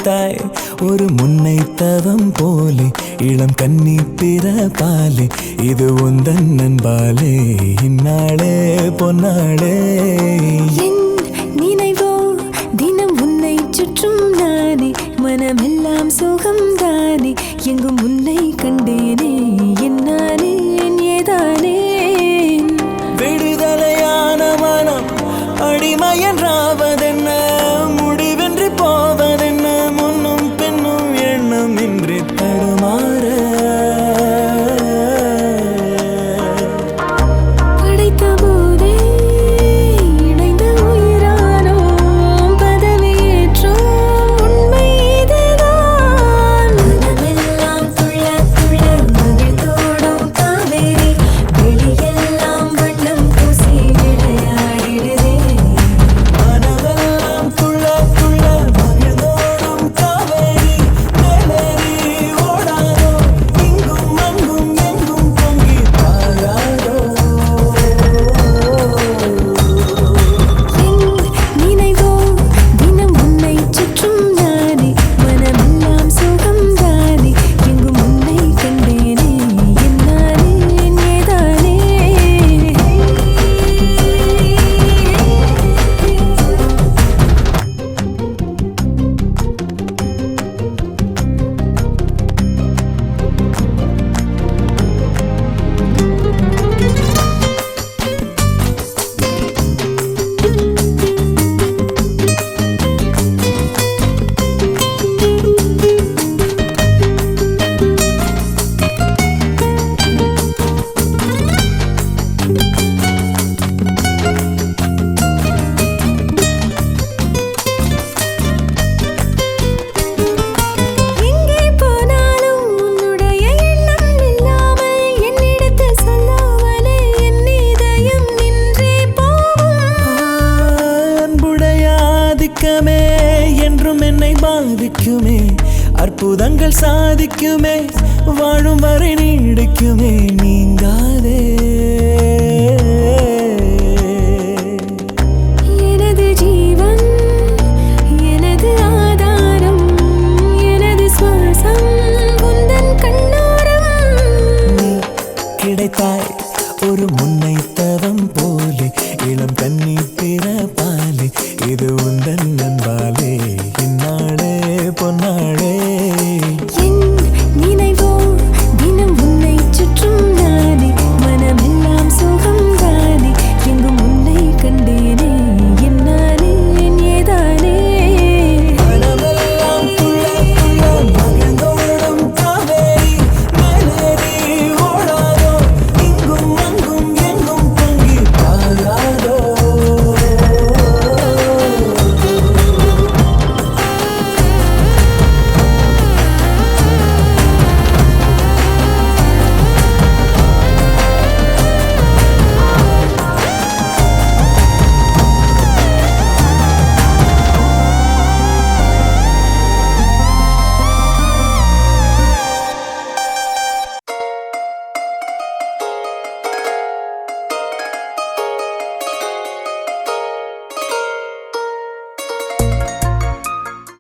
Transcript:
அழைத்தாய் ஒரு முன்னை தவம் போலே இளம் கன்னி பிறப்பாலே இது உந்தன் நண்பாலே இந்நாளே பொன்னாளே என் நினைவோ தினம் உன்னை சுற்றும் நானே மனமெல்லாம் சுகம் தானே எங்கும் உன்னை கண்டேனே என்னானே ஏதானே விடுதலையான மனம் அடிமையன்றாவதென்ன முடிவென்று போவதென்ன முன்னும் பின்னும் எண்ணம் இன்றி தடுமாற படைத்த போதே இணைந்த உயிரானோம் பதவியேற்றோம் உண்மை இதுதான் மனமெல்லாம் துள்ள துள்ள மகிழ்ந்தோடும் காவேரி வெளியெல்லாம் வண்ணம் பூசி விளையாடிடுதே மனமெல்லாம் துள்ள துள்ள மகிழ்ந்தோடும் காவேரி மேலேறி ஓடாதோ இங்கும் அங்கும் எங்கும் பொங்கி பாயாதோ என் நினைவோ தினம் உன்னை சுற்றும் நானே மனமெல்லாம் சுகம் தானே எங்கும் உன்னை கண்டேனே என்னானே ஏதானே எங்கே போனாலும் உன்னுடைய எண்ணம் இல்லாமல் என்னிடத்தில் சொல்லாமலே என் இதயம் நின்றே போகும் அன்புடைய ஆதிக்கமே என்றும் என்னை பாதிக்குமே அற்புதங்கள் சாதிக்குமே வாழும் வரை நீடிக்குமே நீ